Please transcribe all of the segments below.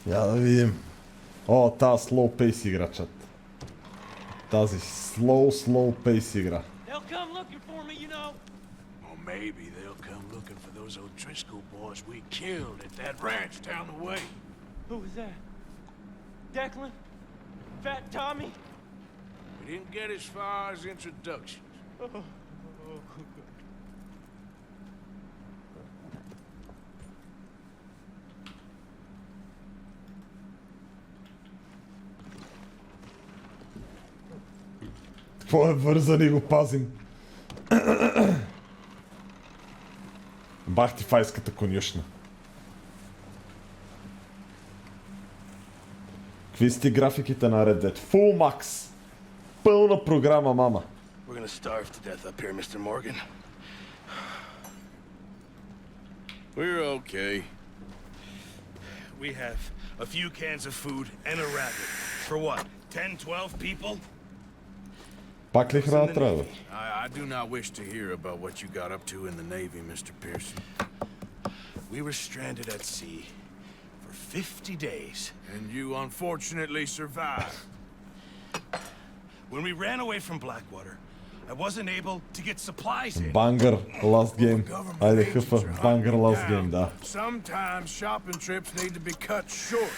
Я да видим. О, тази slow pace игра, чат. Тази slow pace игра. They'll come looking for me, you know. Or maybe they'll come looking for those O'Driscoll boys we killed at that ranch down the way. Who was that? Declan? Fat Tommy? We didn't get as far as introductions. Какво е вързан и го пазим? Бах ти файската конюшна. Какви сте графиките на Red Dead? Full Max! Пълна програма, мама! We're gonna starve to death up here, Mr. Morgan. We're okay. We have a few cans of food and a rabbit. For what? 10, 12 people? Пак ли храна трябва? I do not wish to hear about what you got up to in the Navy, Mr. Pearson. We were stranded at sea for 50 days. And you unfortunately survived. When we ran away from Blackwater, I wasn't able to get supplies in. Бангър, last game. Айде хъфа, бангър, last game, да. Sometimes shopping trips need to be cut short.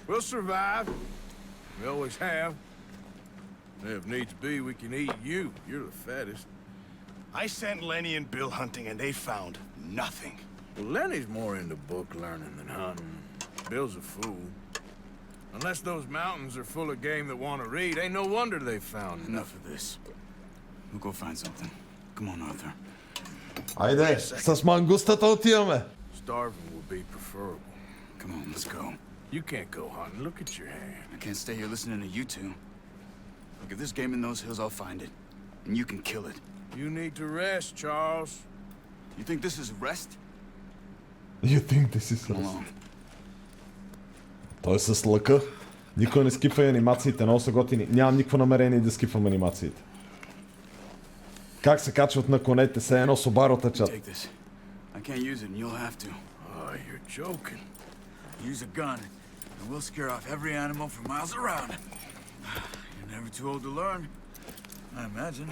We'll survive. We always have. If needs be, we can eat you. You're the fattest. I sent Lenny and Bill hunting and they found nothing. Well, Lenny's more into book learning than hunting. Bill's a fool. Unless those mountains are full of game that want to read, ain't no wonder they found Enough of this. We'll go find something. Come on, Arthur. Айде, с мангустата отиваме! Starving would be preferable. Come on, let's go. You can't go hunting. Look at your hand. I can't stay here listening to you two. Look, if there's game in those hills, I'll find it. And you can kill it. You need to rest, Charles. You think this is rest? You think this is Come rest? along. Той е с лъка. Никой не скипва анимациите, много са готини. Нямам никакво намерение да скипвам анимациите. Как се качват на конете, се едно собарота чат. Take this. I can't use it, and you'll have to. Oh, you're joking. Use a gun, and we'll scare off every animal for miles around. You're never too old to learn, I imagine.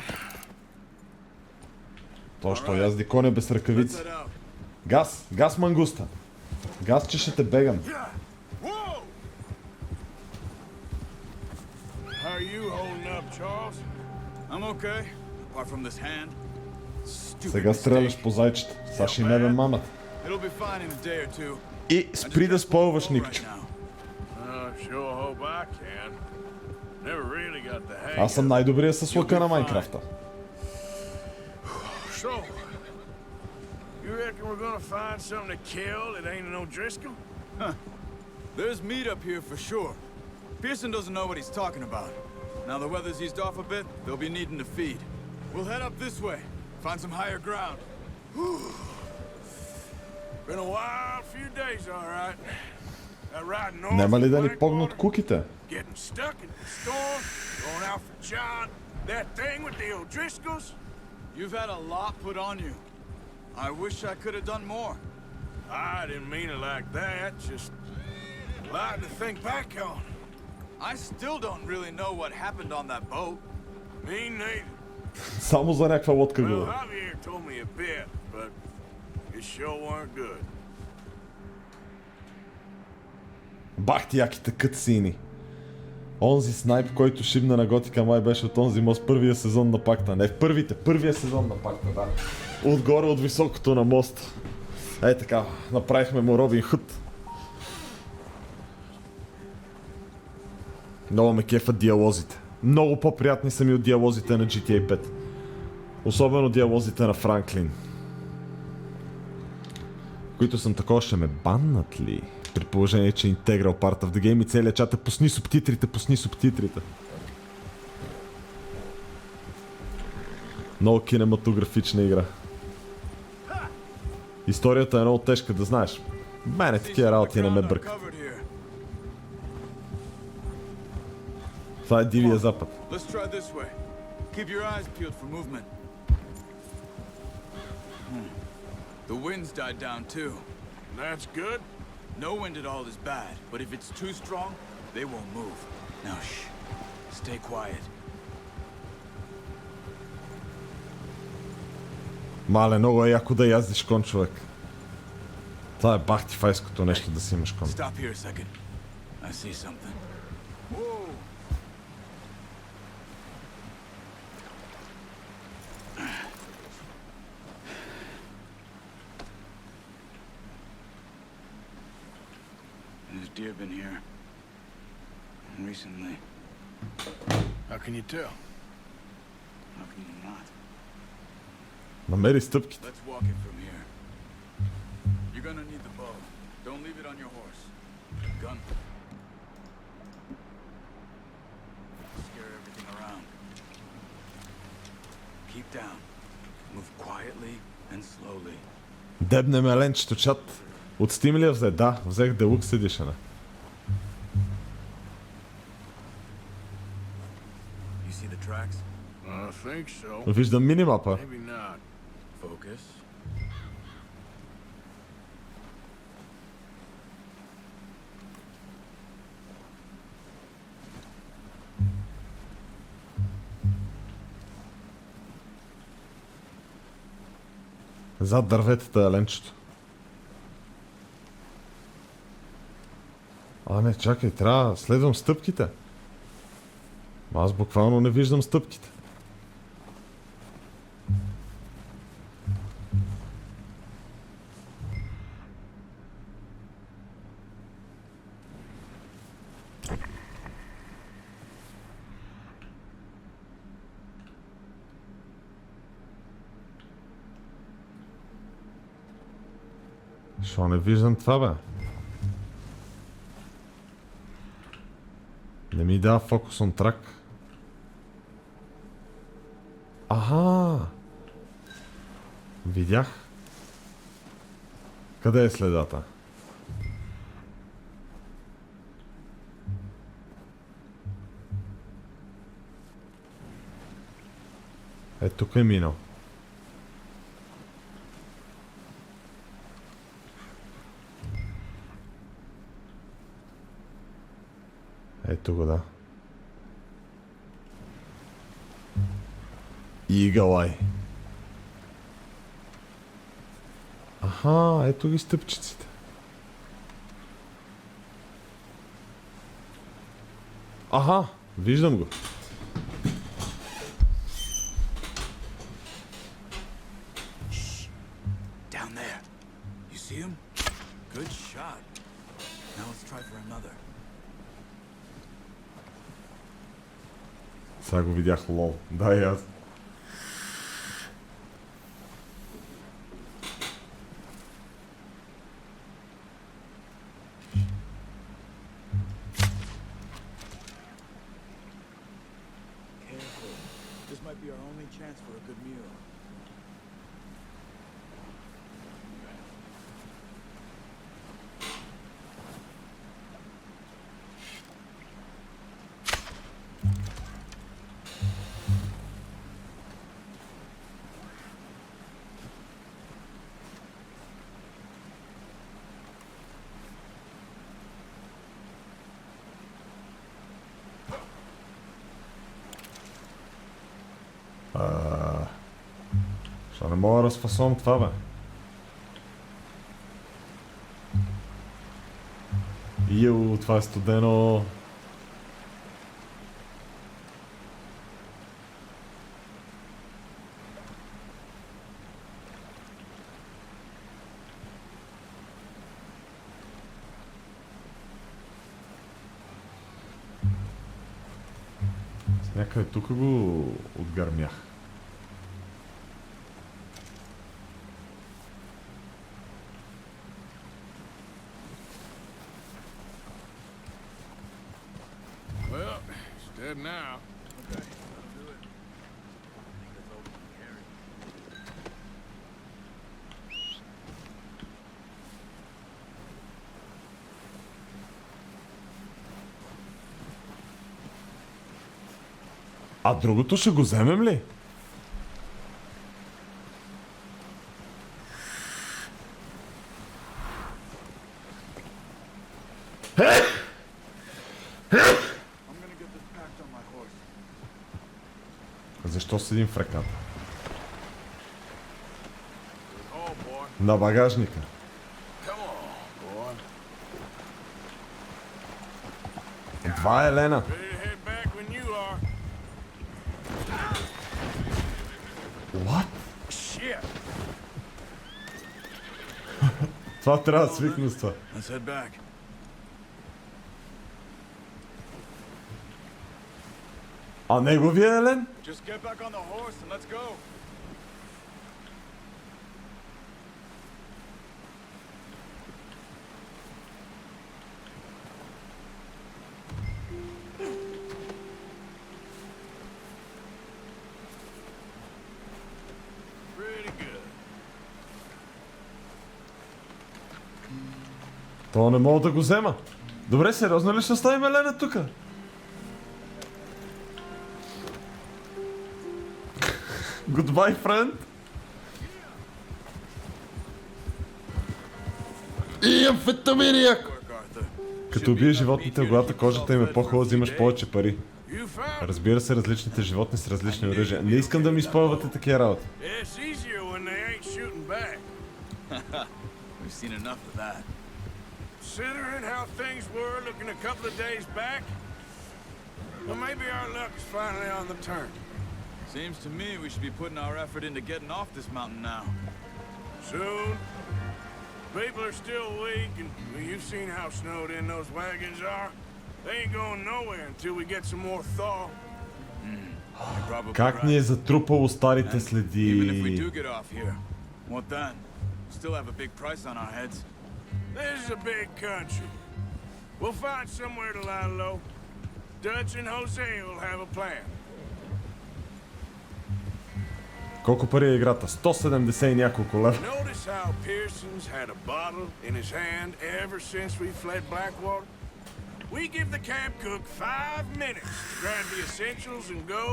Точно, язди коне без ръкавици. Газ, газ мангуста. Газ, че ще те бегам. How are you holding up, Charles? I'm okay, apart from this hand. Сега стреляш по зайчета. Са ще не бе мамата. It'll be fine in a day or two. И спри да спойваш, Никчо. Sure hope I can. Never really got the hang. Аз съм най-добрия с лъка на Майнкрафта. So, you reckon we're gonna find something to kill that ain't an O'Driscoll? Huh. There's meat up here for sure. Pearson doesn't know what he's talking about. Now the weather's eased off a bit, they'll be needing to feed. We'll head up this way, find some higher ground. Been a wild few days, all right. That riding north Нема ли да of ни Blackwater, погнат куките? getting stuck in the storm, going out for John, that thing with the O'Driscolls. You've had a lot put on you. I wish I could have done more. I didn't mean it like that, just a lot to think back on. I still don't really know what happened on that boat. Me neither. Само за някаква лодка Well, го. Javier told me a bit, but it sure weren't good. Бах ти яките катсини. Онзи снайп, който шибна на Готика, май беше от онзи мост първия сезон на пакта. Не, в първия сезон на пакта, да. Отгоре от високото на мост. Ей така, направихме му Робин Худ. Много ме кефат диалозите. Много по-приятни са ми от диалозите на GTA 5. Особено диалозите на Франклин. Които съм такова, ще ме баннат ли? При положение, че Integral Part of the Game и целият чат е пусни субтитрите. Много кинематографична игра. Историята е много тежка, да знаеш. Мене такива работи не ме бъркат. Това е Дивия Запад. The wind's died down too. That's good. No wind at all is bad, but if it's too strong, they won't move. Now shh. Stay quiet. Мале, много е яко да яздиш кон, човек. Това е бахти файското нещо да си имаш кон. Stop here a second. I see something. Whoa! There's deer been here recently. How can you tell? How can you not? Намери стъпките. Let's walk it from here. You're gonna need the bow. Don't leave it on your horse. Gun. Scare everything around. Keep down. Move quietly and slowly. Дебне ме ленчето, чат. От Steam ли я взе? Да, взех Deluxe Edition. You see the tracks? I think so. Виждам минимапа. Maybe not. Focus. Зад дърветата е ленчето. А не, чакай, трябва да следвам стъпките. Аз буквално не виждам стъпките. Шо не виждам това, бе? Не ми дава фокус on track. Аха! Видях. Къде е следата? Е, тук е минал. Ето го, да. Игалай. Аха, ето ги стъпчиците. Аха, виждам го. Down there. You see him? Good shot. Now let's try for another. Сега го видях, лол. Да, и аз. Careful. This might be our only chance for a good meal. Що не мога да разфасувам това, бе? Йоу, това е студено. Някъде тук го отгърмях. Well, it's dead now. Okay, that'll do it. I think that's all we can carry. А другото ще го вземем ли? gonna get this packed on my horse. Защо седим в ръката? Oh, boy. На багажника. Come on, boy. Това е Елена. Ready to head back when you are. What? Shit. Това трябва да свикна с това. Let's head back. А неговия Елен? Just get back on the horse and let's go. Pretty good. То не мога да го взема. Добре, сериозно ли ще оставим Елена тука? Goodbye, friend. И амфетаминия! Work, Arthur. Като убиеш животните, когато кожата им е по-хубава, взимаш повече пари. You found it. Разбира се, различните животни с различни оръжия. Не искам да ми изпълвате такива работи. It's easier when they ain't shooting back. We've seen enough of that. Considering how things were looking a couple of days back, well, maybe our luck is finally on the turn. Seems to me we should be putting our effort into getting off this mountain now. Soon. People are still weak, and well, you've seen how snowed in those wagons are. They ain't going nowhere until we get some more thaw. You're probably Как ни е затрупало старите следи? Even if we do get off here, what then? Still have a big price on our heads. This is a big country. We'll find somewhere to lie low. Dutch and Jose will have a plan. Колко пари е играта? 170 и няколко лева. Notice how Pearson's had a bottle in his hand ever since we fled Blackwater? We give the camp cook 5 minutes to grab the essentials and go,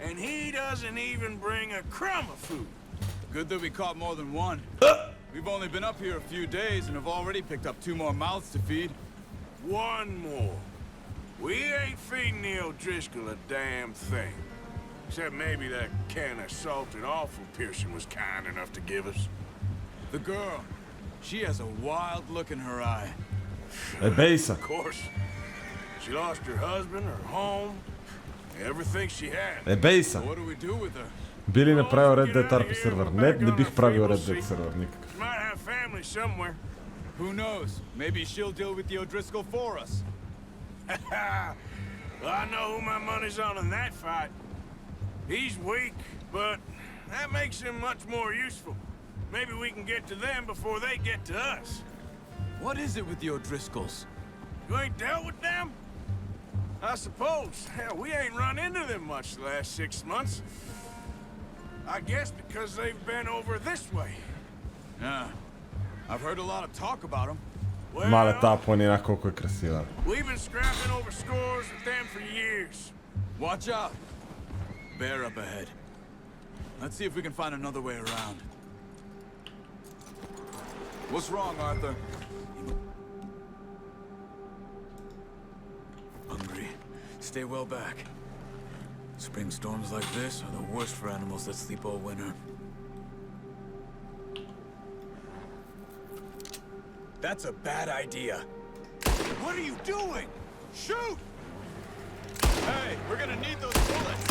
and he doesn't even bring a crumb of food. Good that we caught more than one. We've only been up here a few days and have already picked up 2 more mouths to feed. One more. We ain't feeding the O'Driscoll a damn thing. Except maybe that can of salted offal Pearson was kind enough to give us. The girl, she has a wild look in her eye. Е, бей са. Of course. She lost her husband, her home, everything she had. Е, бей са. So what do we do with her? Би ли направил Red Dead RP сервер? Не бих правил Red Dead сервер никакъв. She might have family somewhere. Who knows? Maybe she'll deal with the O'Driscoll for us. Well, I know who my money's on in that fight. He's weak, but that makes him much more useful. Maybe we can get to them before they get to us. What is it with the O'Driscolls? You ain't dealt with them? I suppose. Hell, we ain't run into them much the last 6 months. I guess because they've been over this way. Yeah. I've heard a lot of talk about them. Мале, тази планина колко е красива. We've been scrapping over scores with them for years. Watch out. Bear up ahead. Let's see if we can find another way around. What's wrong, Arthur? Hungry. Stay well back. Spring storms like this are the worst for animals that sleep all winter. That's a bad idea. What are you doing? Shoot! Hey, we're gonna need those bullets!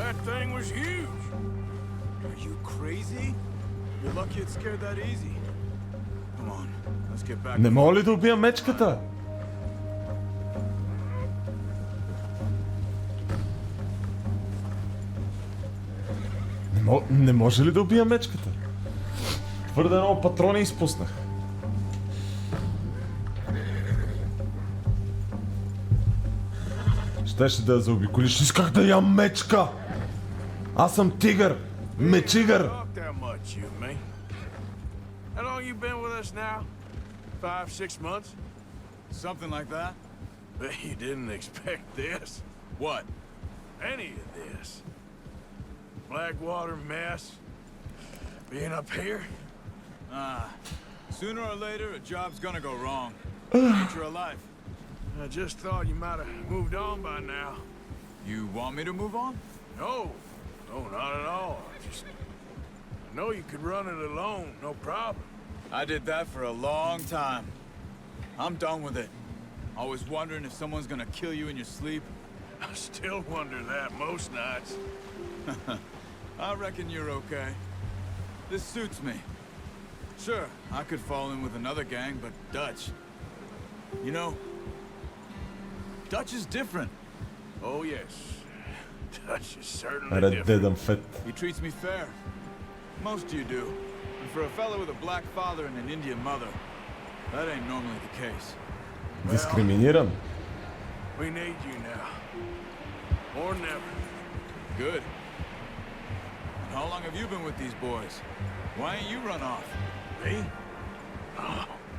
That thing was huge. Are you crazy? You're lucky it scared that easy. Come on, let's get back. Не мога ли да убия мечката? Не може ли да убия мечката? Твърде много патрони изпуснах. Щеше да я заобиколиш. Исках да ям мечка! Аз съм тигър! Мечигър! Talk that much, you and me. How long you been with us now? 5-6 months? Something like that? Bet you didn't expect this. What? any of this. Blackwater mess. Being up here? Sooner or later, a job's gonna go wrong. Nature of life. I just thought you might have moved on by now. You want me to move on? No, no, not at all. I know you could run it alone, no problem. I did that for a long time. I'm done with it. Always wondering if someone's gonna kill you in your sleep. I still wonder that most nights. I reckon you're okay. This suits me. Sure, I could fall in with another gang, but Dutch... You know, Dutch is different. Oh, yes. Dutch is certainly Red different. Dead Fett. He treats me fair. Most of you do. And for a fellow with a black father and an Indian mother, that ain't normally the case. Дискриминиран. We need you now. Or never. Good. And how long have you been with these boys? Why ain't you run off? Me?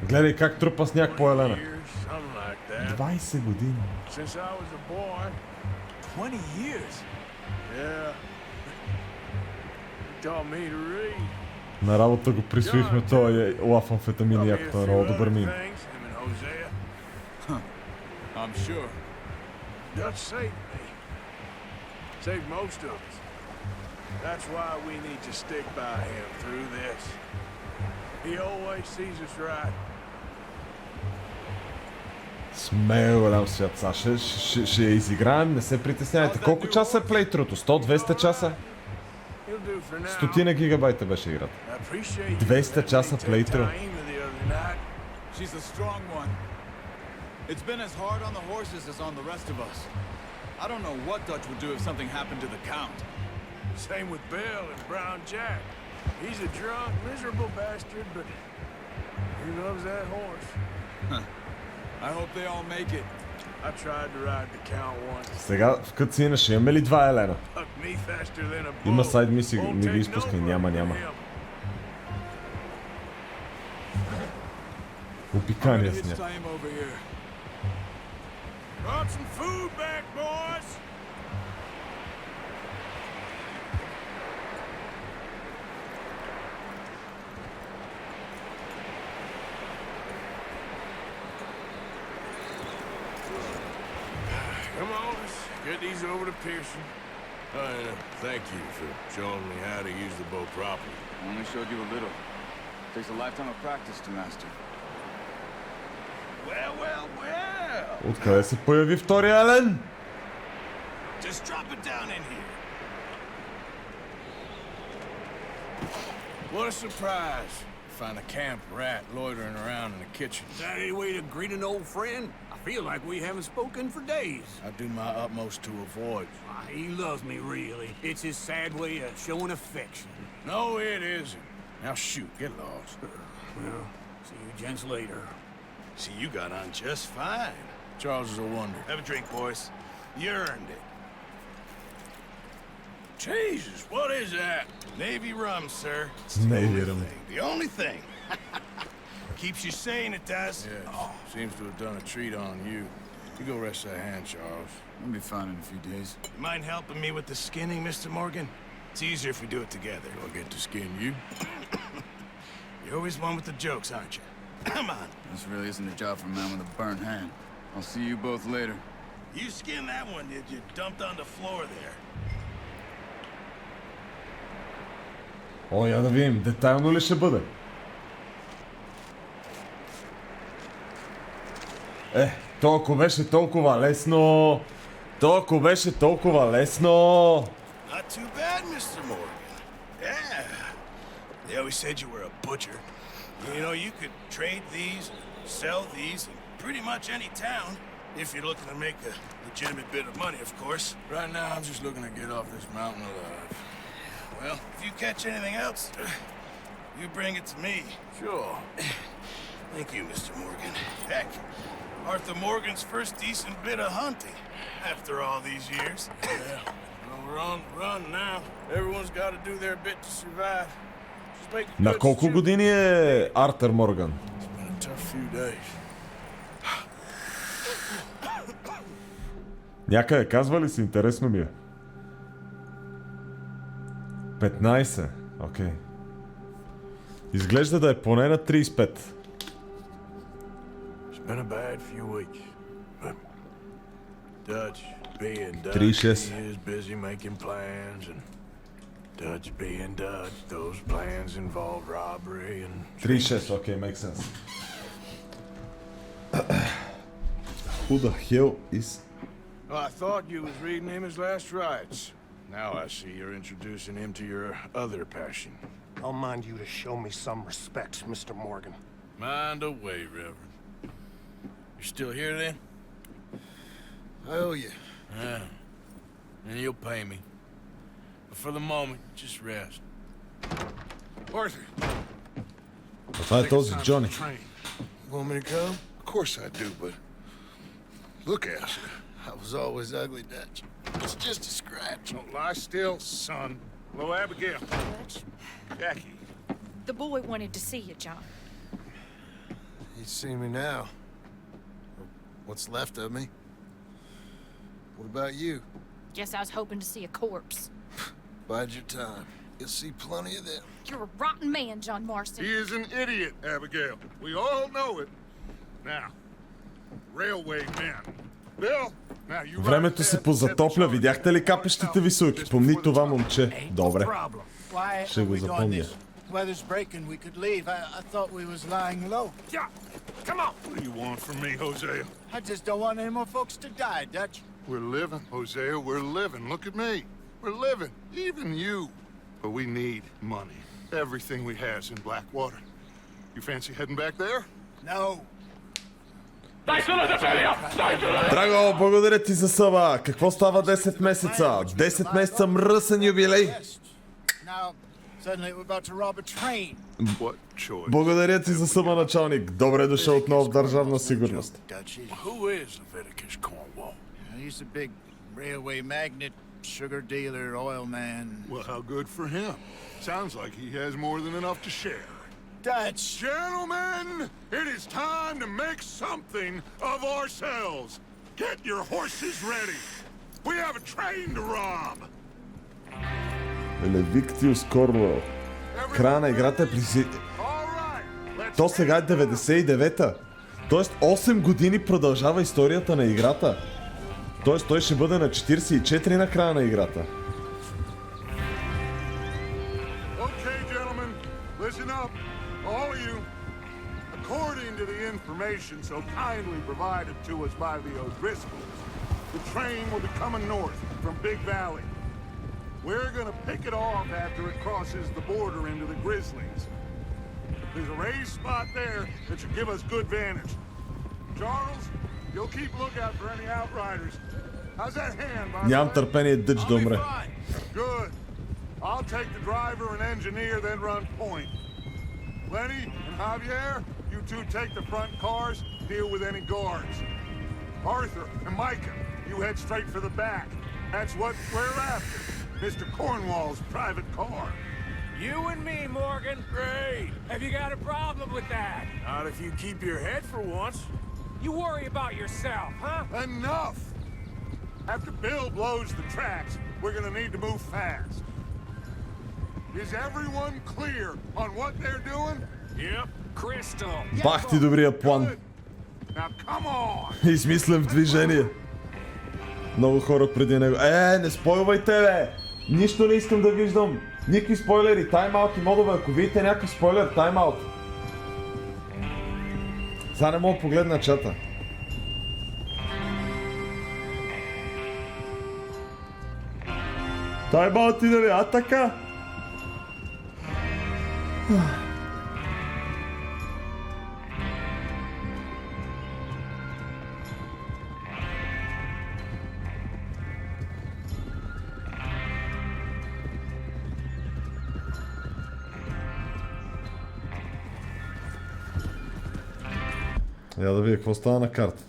Гледай как трупа сняг по Елена. Years, something like that. 20 години. Since I was a boy. 20 years? Yeah. He taught me to read. На работа го присвоихме този лаф амфетамин, якото е много добър мим. I'm sure. Dutch saved me. Saved most of us. That's why we need to stick by him through this. He always sees us right. Смея голям свят, са. Ще я изиграем, не се притеснявайте. Колко часа е плейтрото? 100-200 часа? 100 гигабайта беше играта. 200 часа плейтру. She's a strong one. It's been as hard on the horses as on the rest of us. I don't know what Dutch would do if something happened to the Count. Same with Bill and Brown Jack. He's a drunk, miserable bastard, but he loves that horse. I hope they all make it. I tried to ride the Count once. Сега в катсина ще имаме ли 2 Елена? Took me faster than a bull. Има сайд миси, Won't ми ги take no изпускай. running Няма. from him. Опикания It's сняг. time over here. Brought some food back, boys. Come on, let's get these over to Pearson. Thank you for showing me how to use the bow properly. I only showed you a little. Takes a lifetime of practice to master. Well, well, well. Откъде се появи втория Елен? Just drop it down in here. What a surprise. Find a camp rat loitering around in the kitchen. Is that any way to greet an old friend? I feel like we haven't spoken for days. I do my utmost to avoid. He loves me, really. It's his sad way of showing affection. No, it isn't. Now shoot, get lost. Well, see you gents later. See, you got on just fine. Charles is a wonder. Have a drink, boys. You earned it. Jesus, what is that? Navy rum, sir. It's the Navy only rum. thing. The only thing. Keeps you sane, it does. Yeah, seems to have done a treat on you. You go rest that hand, Charles. I'll be fine in a few days. You mind helping me with the skinning, Mr. Morgan? It's easier if we do it together. Do I get to skin you? You're always one with the jokes, aren't you? Come on. This really isn't a job for a man with a burnt hand. I'll see you both later. You skinned that one, did you? Dumped on the floor there. О, я да видим, детайлно ли ще бъде? Толкова беше толкова лесно! Толкова беше толкова лесно! Not too bad, Mr. Morgan. Yeah. They always said you were a butcher. You know, you could trade these, sell these in pretty much any town, if you're looking to make a legitimate bit of money, of course. Right now, I'm just looking to get off this mountain alive. Well, if you catch anything else, you bring it to me. Sure. Thank you, Mr. Morgan. Heck, Arthur Morgan's first decent bit of hunting after all these years. Yeah. Well, we're on the run now. Everyone's got to do their bit to survive. Just make a На good колко shoot. години е Артър Морган? It's been a tough few days. Някъде казва ли си? Интересно ми е. 15. Окей. Изглежда да е поне на 35. It's been a bad few weeks, but Dutch being Dutch, 36. he is busy making plans, and Dutch being Dutch, those plans involve robbery and 36, окей, makes sense. Who the hell is... Well, I thought you was reading him his last rites. Now I see you're introducing him to your other passion. I'll mind you to show me some respect, Mr. Morgan. Mind away, Reverend. You still here then? I owe you. Yeah. And you'll pay me. But for the moment, just rest. Arthur, Това е този Джони. you want me to come? Of course I do, but look at you. I was always ugly, Dutch. It's just a scratch. Don't lie still, son. Hello, Abigail. Dutch, Jackie. the boy wanted to see you, John. He's seen me now. What's left of me? What about you? Guess I was hoping to see a corpse. Bide your time. You'll see plenty of them. You're a rotten man, John Marston. He is an idiot, Abigail. We all know it. Now, railway men. Bill, now you... Времето се позатопля. Видяхте ли капещите високи? Помни това момче. Добре. Ще го запомня. Weather's breaking. We could leave. I thought we was lying low. Yeah, come on. What do you want from me, Hosea? I just don't want any more folks to die, Dutch. We're living, Hosea, we're living. Look at me. We're living. Even you. But we need money. Everything we has in Blackwater. You fancy heading back there? No. Драго, благодаря ти за съба. Какво става 10 месеца? 10 месеца мръсен юбилей. Now, suddenly we're about to rob a train. What choice? Благодаря ти за съба, началник. Добре дошъл отново в Държавна сигурност. Dutchy. Who is Leviticus Cornwall? He's a big railway magnate, sugar dealer, oil man. Well, how good for him. Sounds like he has more than enough to share. Dutch. Gentlemen, it is time to make something of ourselves. Get your horses ready. We have a train to rob. Левиктиус Корнуел. Края на играта е при... То сега е 99-та. Тоест 8 години продължава историята на играта. Тоест той ще бъде на 44 на края на играта. Okay, gentlemen, listen up, all of you. According to the information so kindly provided to us by the O'Driscolls, the train will be coming north from Big Valley. We're gonna pick it off after it crosses the border into the Grizzlies. There's a raised spot there that should give us good vantage. Charles, you'll keep lookout for any outriders. How's that hand, by the Нямам way? търпение Дъч да умре. Good. I'll take the driver and engineer, then run point. Lenny and Javier, you two take the front cars, deal with any guards. Arthur and Micah, you head straight for the back. That's what we're after. Mr. Cornwall's private car. You and me, Morgan. Great. Have you got a problem with that? Not if you keep your head for once. You worry about yourself, huh? Enough! After Bill blows the tracks, we're gonna need to move fast. Is everyone clear on what they're doing? Yep. Crystal. Бах ти добрия план. Good. Now come on! Измислен в движение. Много хора преди него. Не спойлвайте, бе! Нищо не искам да виждам. Никакви спойлери. Тайм-аут и модове. Ако видите някакъв спойлер, тайм-аут. Сега не мога да погледна чата. Тайм-аут и да ви, така? Я да видя какво става на картата.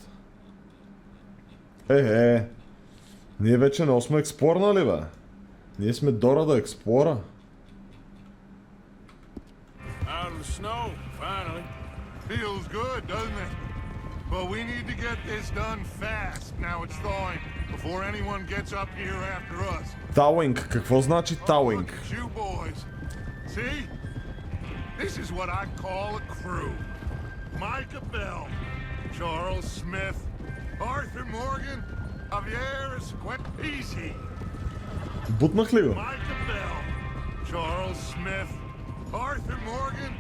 Ние вече не сме експлорнали, бе. Ние сме Дора да експлора. Out of the snow, finally. Feels good, doesn't it? But we need to get this done fast. Now it's thawing. before anyone gets up here after us. Тауинг. Какво значи тауинг? Look at you boys. See? This is what I call a crew. Micah Bell, Charles Smith, Arthur Morgan, Javier Esquet. Easy. Бутнах ли го? Micah Bell, Charles Smith, Arthur Morgan,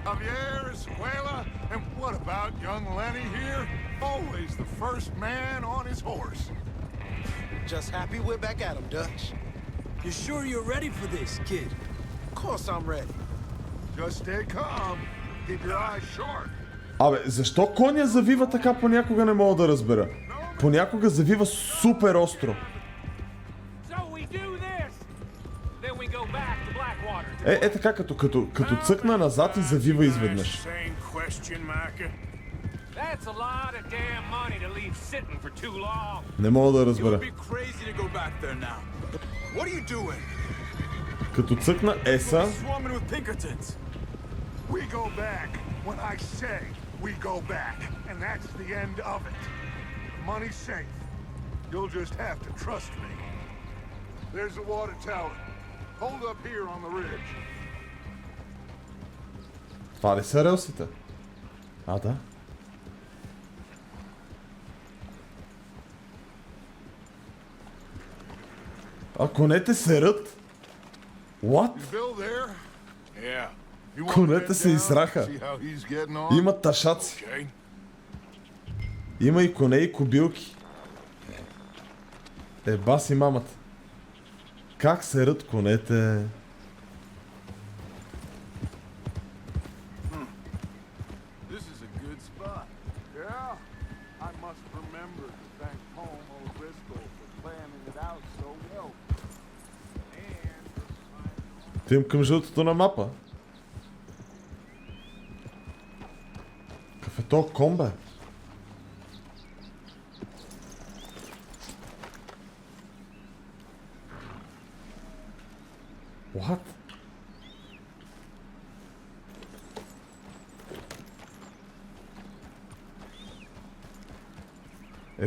Javier Esquela, and what about young Lenny here? Always the first man on his horse. Just happy we're back at him, Dutch. You sure you're ready for this, kid? Of course I'm ready. Just stay calm. Keep your eyes sharp. Абе, защо коня завива така понякога не мога да разбера? Понякога завива супер остро. So we do this. Then we go back to Blackwater. Е така, като цъкна назад и завива изведнъж. Same question, Micah. That's a lot of damn money to leave sitting for too long. Не мога да It разбера. would be crazy to go back there now. What are you doing? Като цъкна еса, Swarming with Pinkertons. We go back when I say we go back, and that's the end of it. Money's safe. You'll just have to trust me. There's the water tower. Hold up here on the ridge. това ли са релсите? А, да. А конете серат? What? Is Bill there? Yeah. You want Конете to се bend down, израха. see how he's getting on? Има ташаци. Okay. Има и коне и кобилки. Еба си мамата. Как серат конете? This is a good spot. Yeah. I must remember to thank Home O'Driscoll for planning it out so well. And Отивам към жълтото на мапа. Какъв е то комбе? What?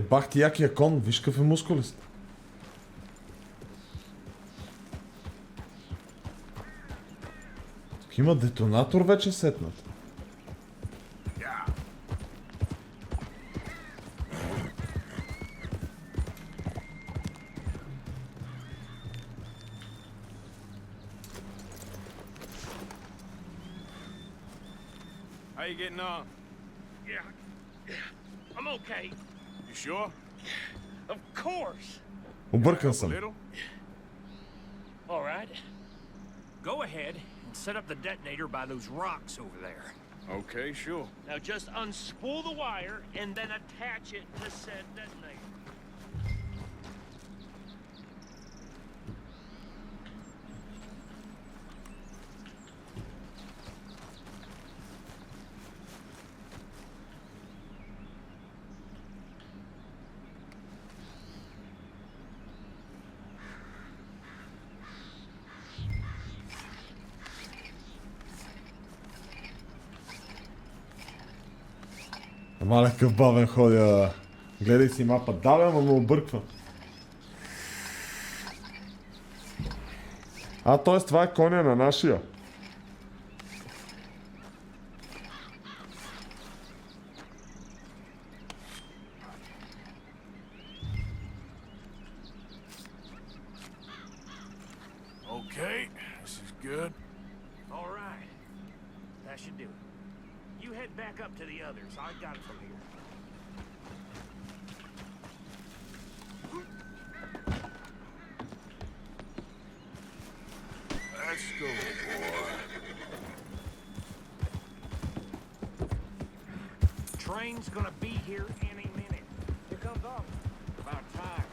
Бах ти якия кон, виж какъв е мускулист. Тук има детонатор вече сетнат. How you getting on? Yeah. I'm okay. You sure? Of course. Объркан A съм. little? All right. Go ahead and set up the detonator by those rocks over there. Okay, sure. Now just unspool the wire and then attach it to said detonator. Ама какъв бавен ходя. Гледай си мапа. Да бе, ама ме обърква. А, т.е. това е коня на нашия. Okay, this is good. All right. That should do it. You head back up to the others. I got it from here. Let's go, boy. Train's gonna be here any minute. Here comes up. About time.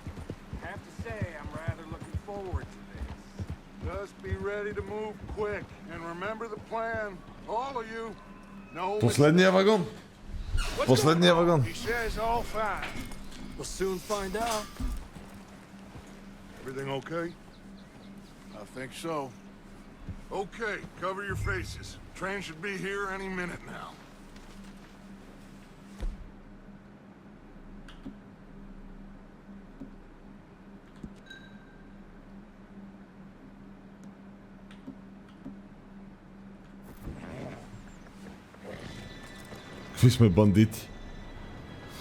Have to say, I'm rather looking forward to this. just be ready to move quick. And remember the plan. All of you. No Последния вагон. Последния вагон. He says all fine. We'll soon find out. Everything okay? I think so. Okay, cover your faces. Train should be here any minute now. Какви сме бандити.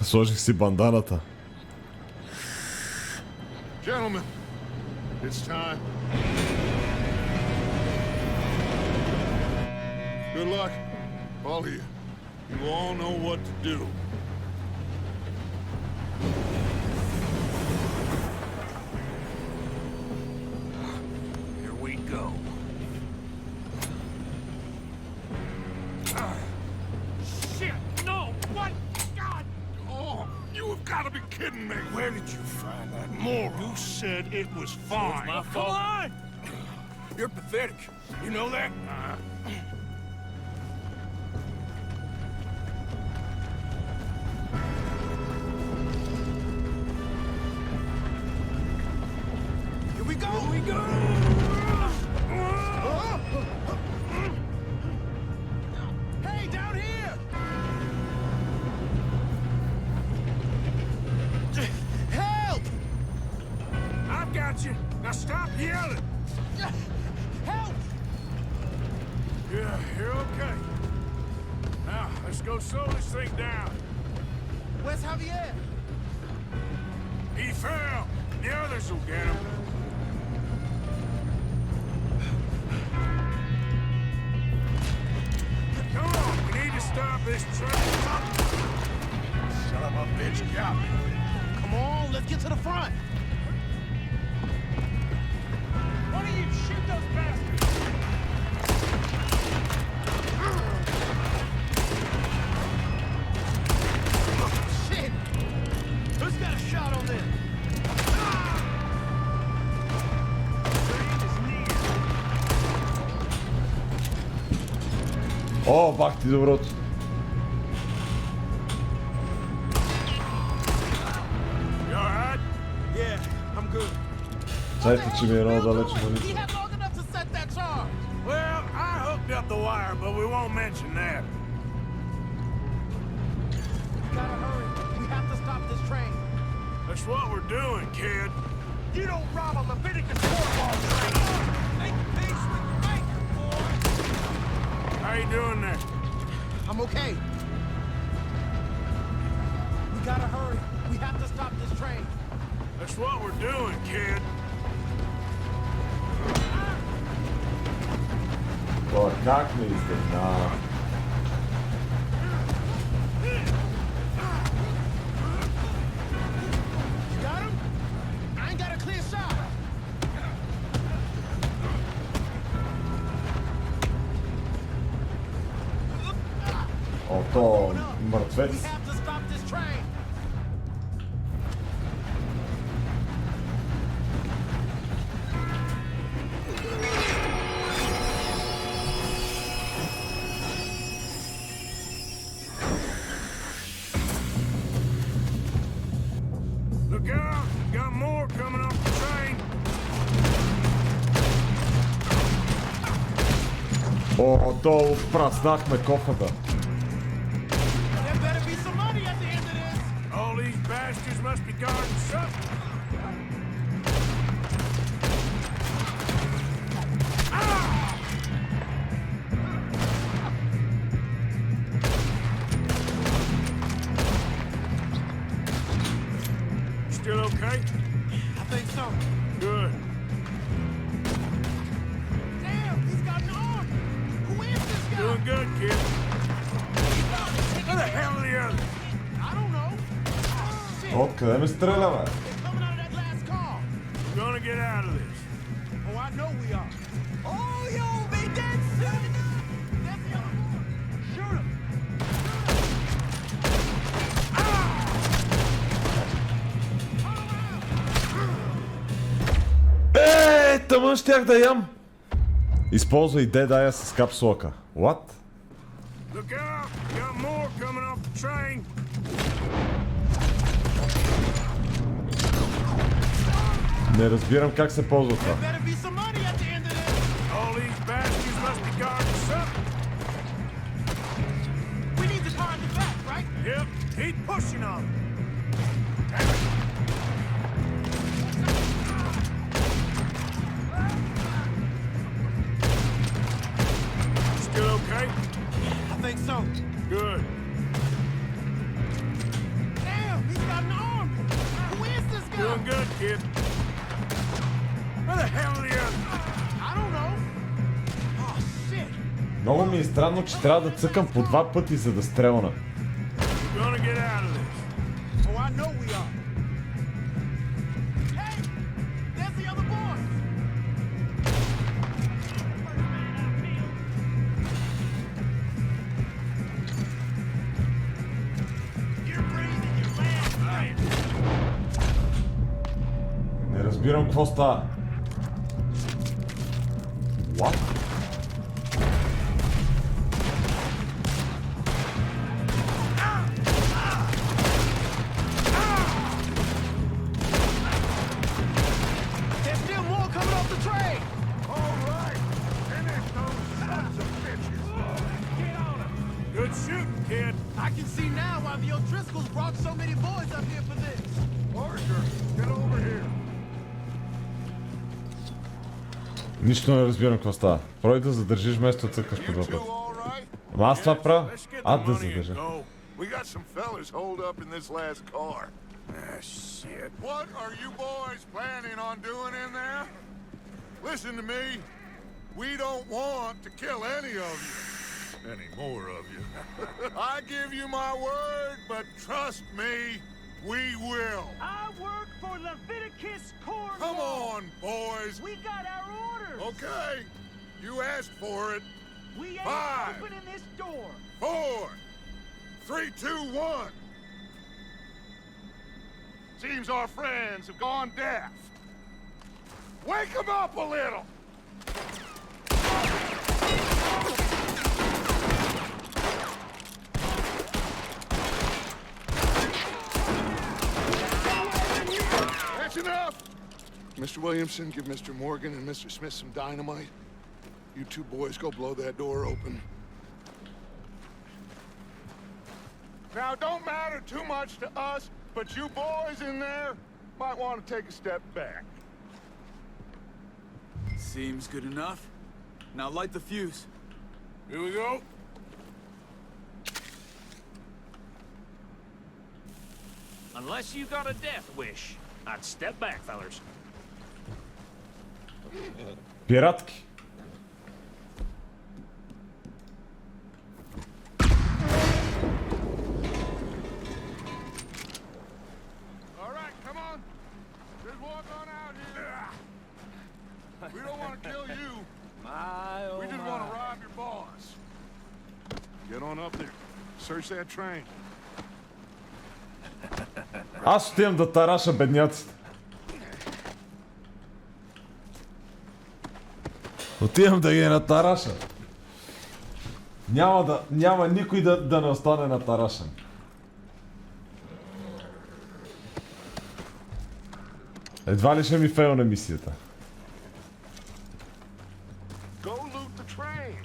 Сложих си банданата. Gentlemen, it's time. Good luck, all of you. You all know what to do. Here we go. Shit! No! What? God! Oh, you have got to be kidding me. Where did you find that moron? You said it was fine. My fault. Come on! You're pathetic. You know that? Here we go! Here we go! Hey, down here! Help! I've got you. Now stop yelling. Help! Yeah, you're okay. Now, let's go slow this thing down. Where's Javier? He fell. The others will get him. Come on, we need to stop this train. Son of a bitch got me. Come on, let's get to the front. One of you shoot those bastards! Shit! Who's got a shot on them? О, бах ти доброто. You alright? Yeah, I'm good. Чайте, че ми е много далече на He лице. had long enough to set that charge. Well, I hooked up the wire, but we won't mention that. We gotta hurry. We have to stop this train. That's what we're doing, kid. You don't rob a Leviticus football train! Make peace with your maker, boy! How you doing there? I'm okay. We gotta hurry. We have to stop this train. That's what we're doing, kid. О, как ми издигна. You got him? I ain't got a clear shot. О, то We мъртвец. have to stop this train. Look out! Got more coming off the train. О, то празнахме кофата. There better be some money at the end of this. All these bastards must be guarding something. Still okay? I think so. Good. Damn, he's got an arm. Who is this guy? Doing good, kid. Where the hell are the others? I don't know. Shit. Откъде ме стреля, бе? They're coming out of that last car. We're gonna get out of this. Oh, I know we are. Oh, you'll be dead soon. That's the other one. Shoot him. Тъмън щях да ям. Използвай Dead-Eye с капсулка. What? Look out! Got more coming off the train. Не разбирам как се ползва това. There better be some money at the end of this. All these bastards must be guarding something. We need the car in the back, right? Yep, keep pushing on them. Still okay? I think so. Good. kid? Where the hell are you? I don't know. Oh, shit. Много ми е странно, че трябва да цъкам по 2 пъти, за да стрелна. We're gonna get out of this. Oh, I know we are. Hey! There's the other boys! You're breathing your last breath. Не разбирам какво става. What? There's still more coming off the train! All right, finish those sons of bitches. Get on him! Good shooting, kid. I can see now why the O'Driscolls brought so many boys up here for this. Parker, get over here. Нищо не разбирам какво става. Прой да задържиш вместо да цъкаш по You 2 two пъти. all right? Ама аз това правя. Let's get the Ад да money and задържа. go. We got some fellas holed up in this last car. Ah, shit. What are you boys planning on doing in there? Listen to me. We don't want to kill any of you. Any more of you. I give you my word, but trust me, we will. I work for Leviticus Corps. Come on, boys. We got our orders. Okay. You asked for it. We ain't 5, opening this door. 4, 3, 2, 1. Seems our friends have gone deaf. Wake them up a little. That's enough. Mr. Williamson, give Mr. Morgan and Mr. Smith some dynamite. You two boys go blow that door open. Now, don't matter too much to us, but you boys in there might want to take a step back. Seems good enough. Now light the fuse. Here we go. Unless you got a death wish, I'd step back, fellers. Пиратки. All right, come on. Just walk on out here. We don't want to kill you. We just want to rob your boss. Get on up there. Search that train. Аз отивам да тараша бедняците. Отивам да ги натараша. Няма никой да не остане натарашен. Едва ли ще ми фейлне мисията. Go loot the train.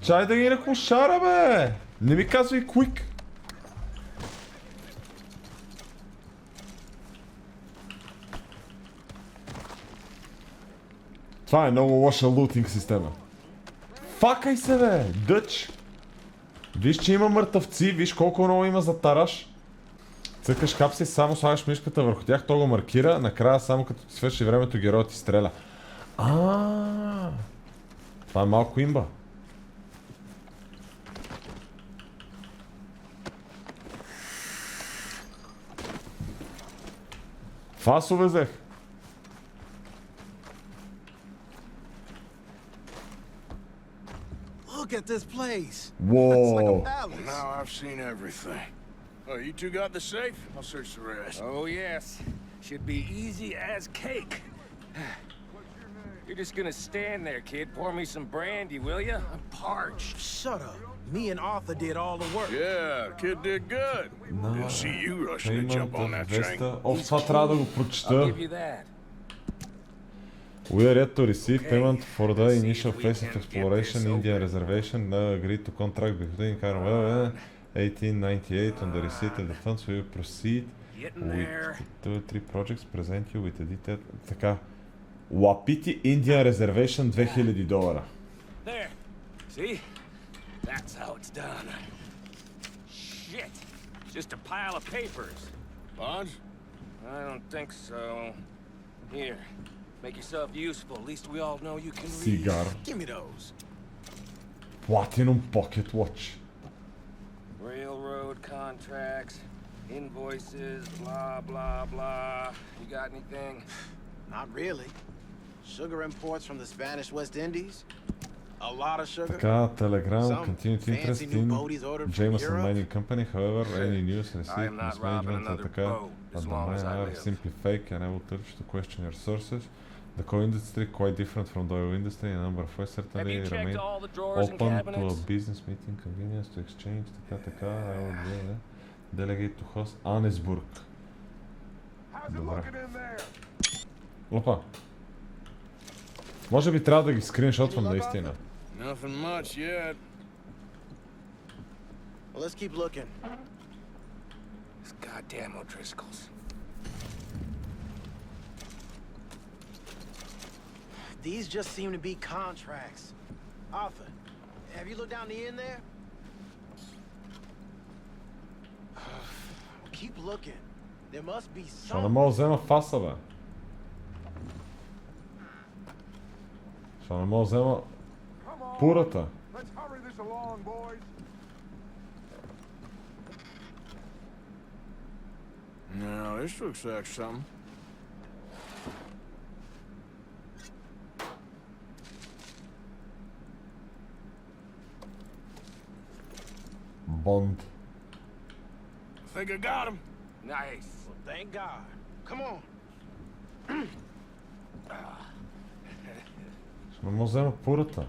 Чай да ги накушара, бе! Не ми казвай quick. Това е много лоша лутинг система. Факай се, бе! Дъч! Виж, че има мъртъвци, виж колко много има за тараш. Цъкаш капси, само слагаш мишката върху тях, то го маркира, накрая само като ти свърши времето героят ти стреля. Това е малко имба. Фасове взех. Look at this place. Whoa. Palace. Now I've seen everything. Oh, you two got the safe? I'll search the rest. Oh, yes. Should be easy as cake. You're just gonna stand there, kid. Pour me some brandy, will ya? I'm parched. Shut up. Me and Arthur did all the work. Yeah, kid did good. We'll see you rushing to jump on that train. Това трябва да го I'll прочета. give you that. We are yet to receive payment for the initial phase of exploration Indian reservation. Agreed to contract between Carmel 1898 on the receipt of the funds. We will proceed with the 3 projects. Present you with a detailed... Така. Wapiti Indian Reservation $2000. There. See? That's how it's done. Shit. Just a pile of papers. Bonds? I don't think so. Here, make yourself useful. At least we all know you can read. Cigar. Give me those. Platinum Pocket Watch. Railroad contracts, invoices, blah, blah, blah. You got anything? Not really. Sugar imports from the Spanish West Indies. A lot of sugar. Така, Telegram, Some continued interest fancy new in boaties ordered from Jameson Europe. Mining Company. However, any news I received am not from robbing management are another така, boat but as the long as mine I are live. simply fake and I will urge to question your sources. The coal industry, quite different from the oil industry, a number of us Have certainly you checked remain all the drawers and open to a cabinets? business meeting, convenience to exchange, така, I will delegate to host Annesburg. How's it Добре. looking in there? Опа. Може би трябва да ги скриншотвам наистина. Nothing much yet. Well, let's keep looking. These goddamn O'Driscolls. These just seem to be contracts. Arthur, have you looked down the end there? Keep looking. There must be Що не some. мога да взема фаса, бе? Що не мога да взема Come on. пурата? Let's hurry this along, boys. Now, this looks like something. Бонд. Think I got him. Nice. Well, thank God. Come on. Що не мога да взема пурата?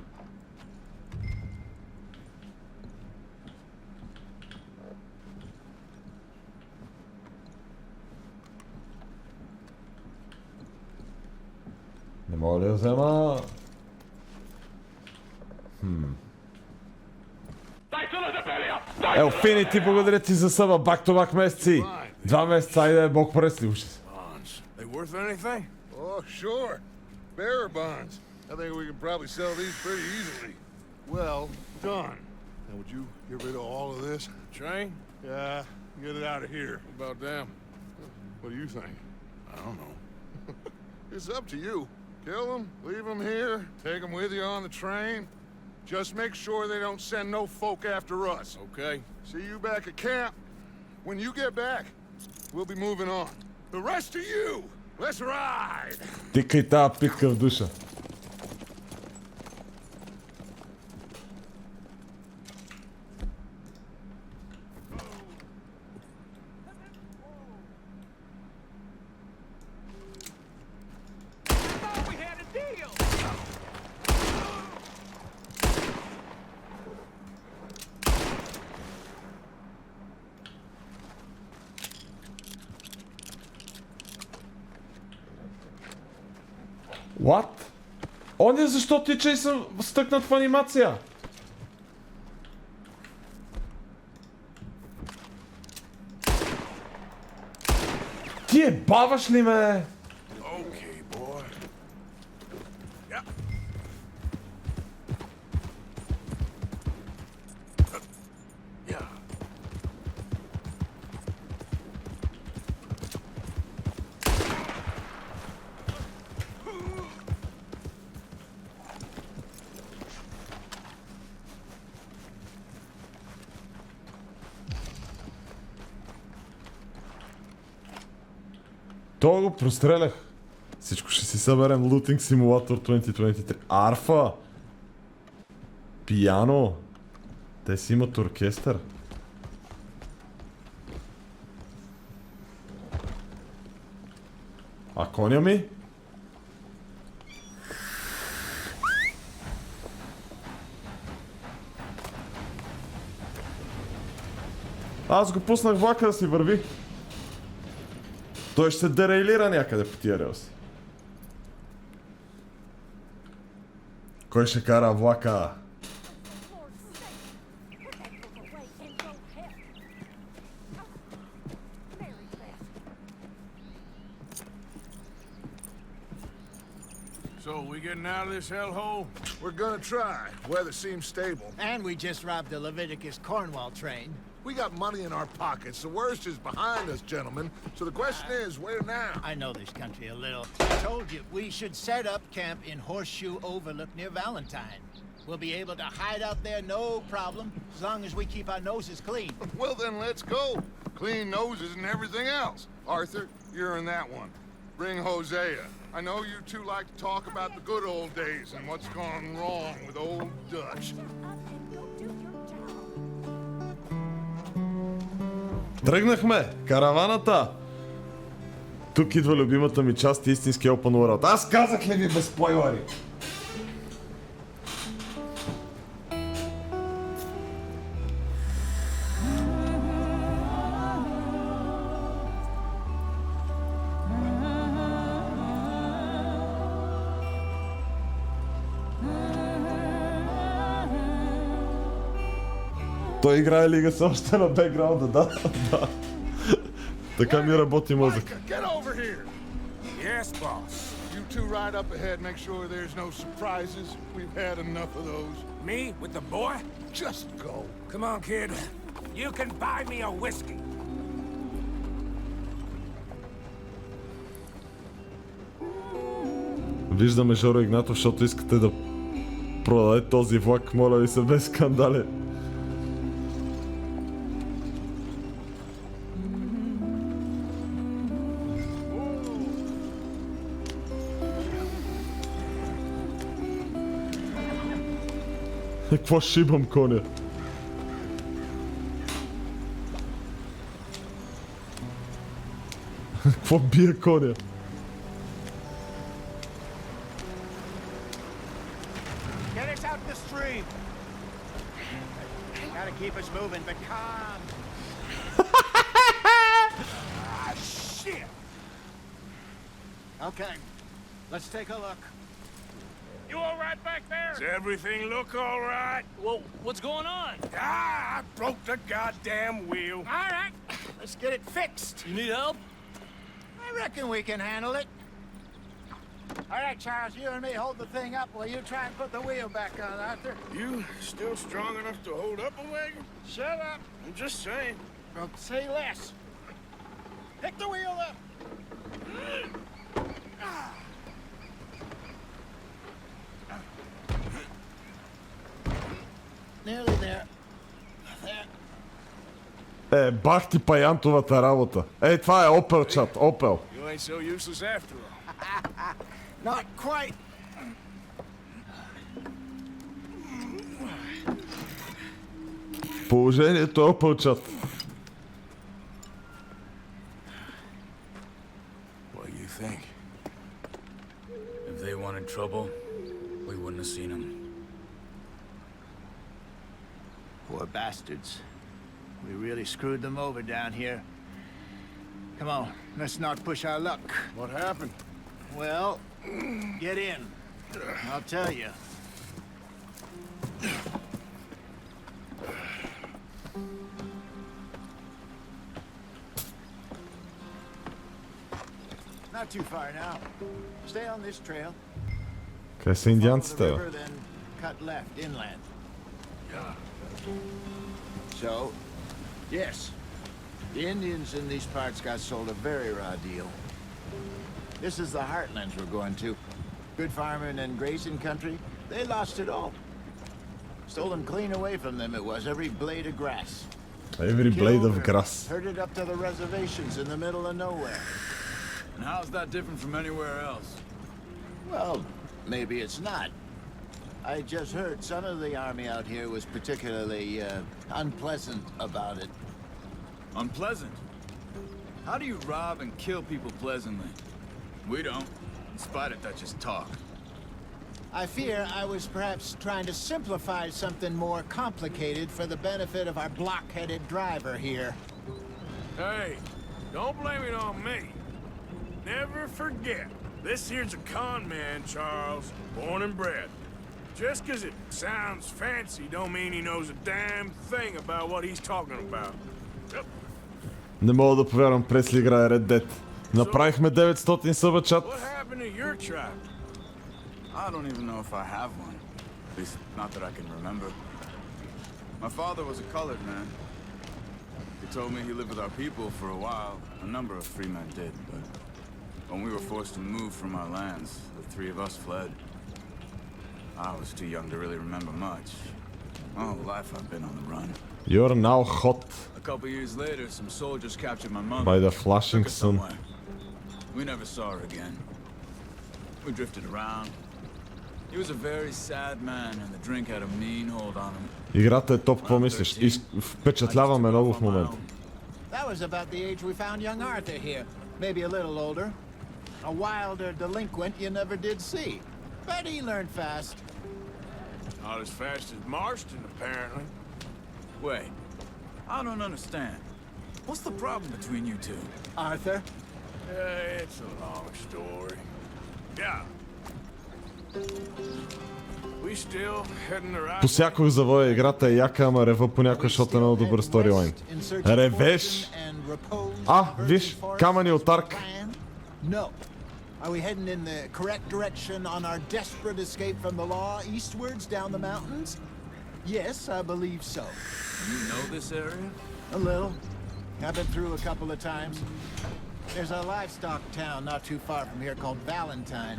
Не мога ли да взема... Ел, Фини, ти благодаря ти за съба, бак-то-бак месеци. 2 месеца, айде, Бог прести, ужас. Bonds. They worth anything? Oh, sure. Bearer bonds. I think we can probably sell these pretty easily. Well done. Now, would you get rid of all of this? Train? Yeah, get it out of here. What about them? What do you think? I don't know. It's up to you. Kill them, leave them here, take them with you on the train. Just make sure they don't send no folk after us. Okay. See you back at camp. When you get back, we'll be moving on. The rest of you, let's ride! Тикай тази питка в душа. Thought we had a deal. What? Оня защо тича и съм стъкнат в анимация? Ти е баваш ли ме? Okay, boy. Yeah. Yeah. То го прострелях. Всичко ще си съберем. Looting Simulator 2023. Арфа! Пиано! Те си имат оркестър. А коня ми? Аз го пуснах влака да си върви. Той ще се дерейлира някъде по тия релси. Кой ще кара влака? So, we getting out of this hellhole? We're gonna try. Weather seems stable. And we just robbed the Leviticus Cornwall train. We got money in our pockets. The worst is behind us, gentlemen. So the question is, where now? I know this country a little. I told you, we should set up camp in Horseshoe Overlook near Valentine. We'll be able to hide out there, no problem, as long as we keep our noses clean. Well, then let's go. Clean noses and everything else. Arthur, you're in that one. Bring Hosea. I know you two like to talk about the good old days and what's gone wrong with old Dutch. Тръгнахме! Караваната! Тук идва любимата ми част, истински Open World. Аз казах ли ви без спойлери? Той играе лига с още на бекграунда, да. Така ми работи мозък. Get over here! Yes, boss. You two ride up ahead, make sure there's no surprises. We've had enough of those. Me with the boy? Just go. Come on, kid. You can buy me a whiskey. Виждаме Жоро Игнатов, защото искате да продаде този влак, моля ви се, без скандали. Какво шибам коня? Какво бие коня? Get us out the stream. Gotta keep us moving, but calm. Ah, shit! Okay, let's take a look. You all right back there? Does everything look all right? Well, what's going on? Ah, I broke the goddamn wheel. All right, let's get it fixed. You need help? I reckon we can handle it. All right, Charles, you and me hold the thing up while you try and put the wheel back on, Arthur. You still strong enough to hold up a wagon? Shut up. I'm just saying. Well, say less. Pick the wheel up. Nearly there. There. Бах ти паянтовата работа. Това е Опел, чат, Опел. You ain't so useless after all. Not quite. Положението е Опел, чат. What do you think? If they wanted trouble, we wouldn't have seen them. Poor bastards. We really screwed them over down here. Come on, let's not push our luck. What happened? Well, get in. I'll tell you. Not too far now. Stay on this trail. Къде са индианците, бе? Follow the river, then cut left inland. So, yes, the Indians in these parts got sold a very raw deal. This is the heartlands we're going to. Good farming and grazing country, they lost it all. Stolen clean away from them it was, every blade of grass. Every blade Killed of or grass. herded up to the reservations in the middle of nowhere. And how's that different from anywhere else? Well, maybe it's not. I just heard some of the army out here was particularly unpleasant about it. Unpleasant? How do you rob and kill people pleasantly? We don't, in spite of Dutch's talk. I fear I was perhaps trying to simplify something more complicated for the benefit of our block-headed driver here. Hey, don't blame it on me. Never forget, this here's a con man, Charles, born and bred. Just 'cause it sounds fancy don't mean he knows a damn thing about what he's talking about. Yep. Не мога да повярвам, Пресли играе Red Dead. Направихме 900 съба, чат. What happened to your tribe? I don't even know if I have one. At least, not that I can remember. My father was a colored man. told me he lived with our people for a while. A number of free men did, but when we were forced to move from our lands, the three of us fled. I was too young to really remember much. My whole life I've been on the run. You're now hot A couple years later, some soldiers captured my mother. by the Took flashing her sun. somewhere. We never saw her again. We drifted around. He was a very sad man, and the drink had a mean hold on him. Играта е топ, какво мислиш? Впечатлява ме много в момента. That was about the age we found young Arthur here. Maybe a little older. A wilder delinquent you never did see. But he learned fast. Not as fast as Marston, apparently. Wait, I don't understand. What's the problem between you two? Arthur? It's a long story. Yeah. We still heading the right Посякох завоя, играта е яка, ама рева понякога, защото е много добър сторилайн. Ревеш? Виж, камъни от арк. No. Are we heading in the correct direction on our desperate escape from the law eastwards down the mountains? Yes, I believe so. You know this area? A little. I've been through a couple of times. There's a livestock town not too far from here called Valentine.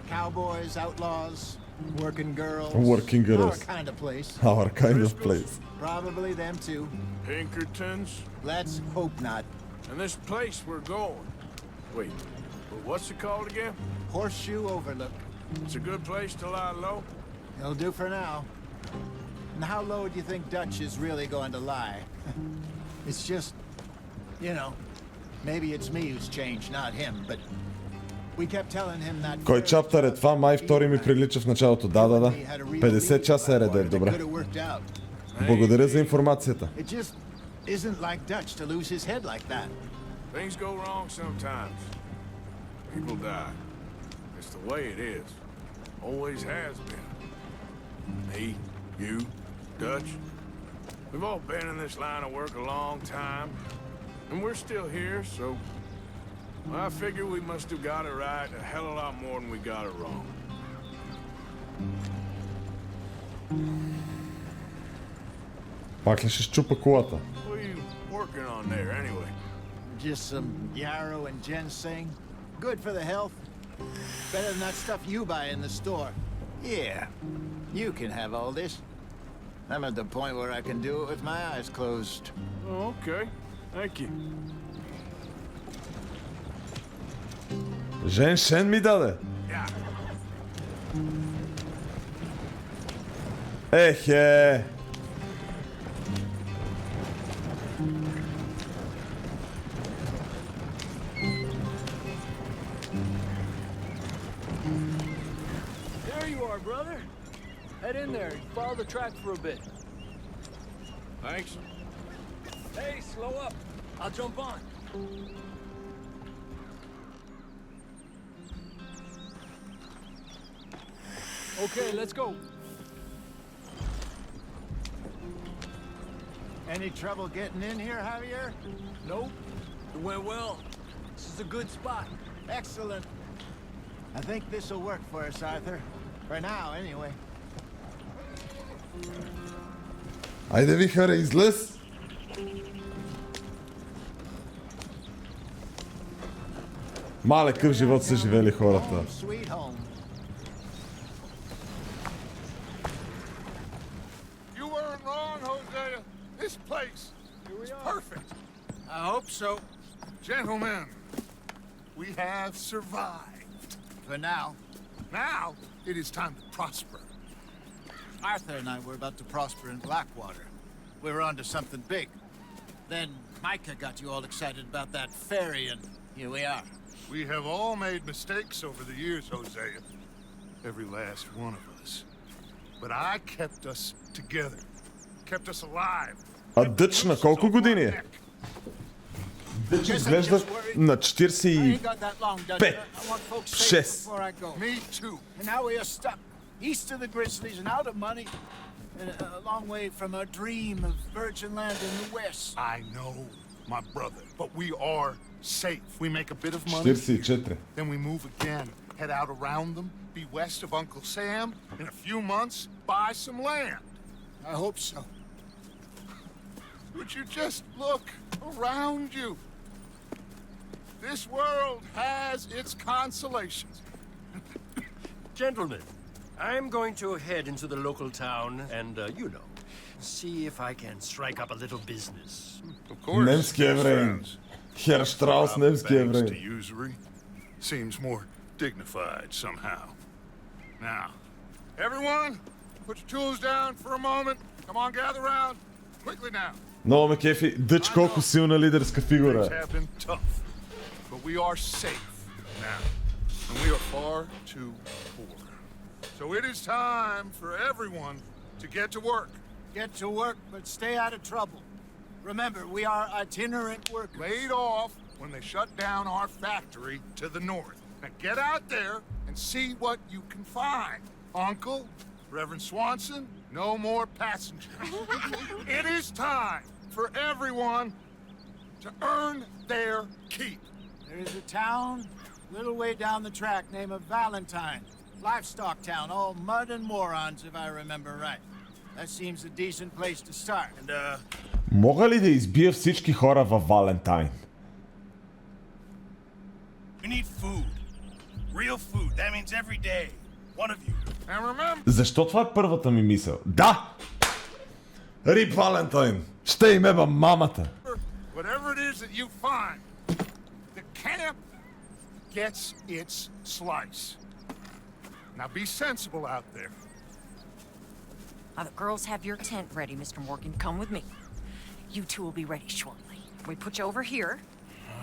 Cowboys, outlaws, working girls. Working girls. Our kind of place. Our kind of place. Probably them too. Pinkertons. Let's hope not. And this place we're going. Wait, what's it called again? Horseshoe Overlook. It's a good place to lie low. It'll do for now. And how low do you think Dutch is really going to lie? It's just, you know, maybe it's me who's changed, not him, but we kept telling him that... Кой чаптър е това? Май втори ми прилича в началото. Да. 50 часа е редер, добре. Благодаря за информацията. It just isn't like Dutch to lose his head like that. Things go wrong sometimes. People die. It's the way it is. Always has been. Me, you, Dutch. We've all been in this line of work a long time. And we're still here, so I figure we must have got it right a hell of a lot more than we got it wrong. Пак ли ще щупа колата? What are you working on there, anyway? Just some yarrow and ginseng. Good for the health. Better than that stuff you buy in the store. Yeah, you can have all this. I'm at the point where I can do it with my eyes closed. Oh, okay. Thank you. Женшен ми даде. Yeah. Ехе. There you are, brother. Head in there and follow the track for a bit. Thanks. Hey, slow up. I'll jump on. Okay, let's go. Any trouble getting in here, Javier? Nope. It went well. This is a good spot. Excellent. I think this will work for us, Arthur. For now, anyway. Айде вихаре, излез! Мале къв живот са живели хората. Sweet home. You weren't wrong, Hosea. This place is perfect. I hope so. Gentlemen, we have survived. For now. Now, it is time to prosper. Arthur and I were about to prosper in Blackwater. We were onto something big. Then Micah got you all excited about that ferry, and here we are. We have all made mistakes over the years, Hosea. Every last one of us. But I kept us together. Kept us alive. А Дъч на колко години е? Дъч изглежда на 45. 6. Me too. And now we are stuck east of the Grizzlies and out of money, and a long way from our dream of virgin land in the west. I know, my brother, but we are safe. We make a bit of money, 44. then we move again, head out around them, be west of Uncle Sam. In a few months, buy some land. I hope so. Would you just look around you? This world has its consolations. Gentlemen, I'm going to head into the local town and, see if I can strike up a little business. Of course, Немски евреин. Хер Штраус, немски Thanks to евреин. usury. Seems more dignified somehow. Now, everyone, put your tools down for a moment. Come on, gather round. Quickly now. Много ме кефи. Дъч колко силна лидерска Things фигура. have been tough, but we are safe now, and we are far too poor. So it is time for everyone to get to work. Get to work, but stay out of trouble. Remember, we are itinerant workers. Laid off when they shut down our factory to the north. Now get out there and see what you can find. Uncle, Reverend Swanson, no more passengers. It is time for everyone to earn their keep. There is a town a little way down the track named Valentine. Livestock town, all mud and morons, if I remember right. That seems a decent place to start. And, Мога ли да избия всички хора във Валентайн? we need food. Real food. That means every day. One of you. And remember, Защо това е първата ми мисъл? Да! Рип Валентайн! Ще им еба мамата! whatever it is that you find, the camp gets its slice. Now be sensible out there. The girls have your tent ready, Mr. Morgan. Come with me. You two will be ready shortly. We put you over here.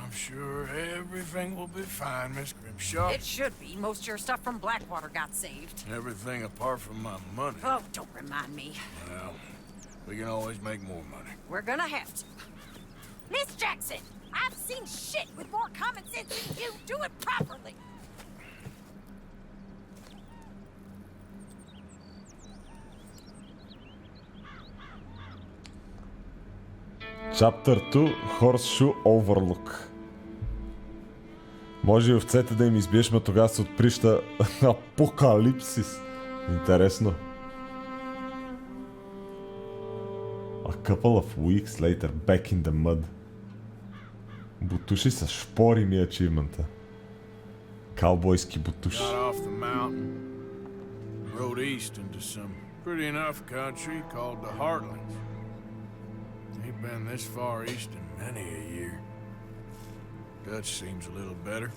I'm sure everything will be fine, Miss Grimshaw. It should be. Most of your stuff from Blackwater got saved. Everything apart from my money. Oh, don't remind me. Well, we can always make more money. We're gonna have to. Miss Jackson, I've seen shit with more common sense than you. Do it properly. Chapter 2 Horseshoe Overlook. Може и овцете да им избиеш, ма тогава се отприща апокалипсис. Интересно. A couple of weeks later, back in the mud. Бутуши с шпори ми ачивмента. Каубойски бутуши. Got off the mountain, rode east into some pretty enough country called the Heartlands. Ain't been this far east in many a year. Dutch seems a little better.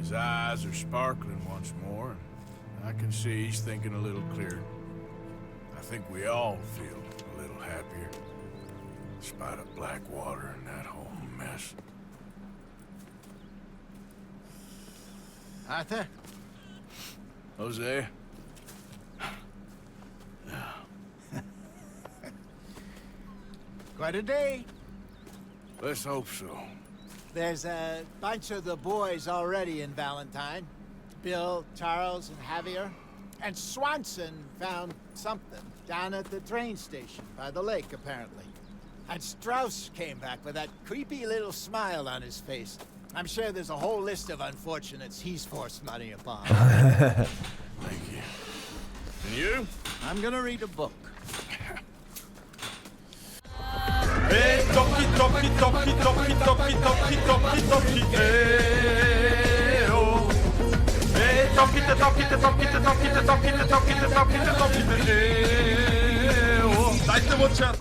His eyes are sparkling once more, and I can see he's thinking a little clearer. I think we all feel a little happier, in spite of Blackwater and that whole mess. Arthur? Hosea? Quite a day. Let's hope so. There's a bunch of the boys already in Valentine. Bill, Charles, and Javier. And Swanson found something down at the train station by the lake, apparently. And Strauss came back with that creepy little smile on his face. I'm sure there's a whole list of unfortunates he's forced money upon. Thank you. And you? I'm gonna read a book. Hey, toki, toki, toki, toki, toki, toki, toki, toki, oh. Hey, toki, toki, toki, toki, toki, toki, toki, toki, toki, oh. Дайте му чат.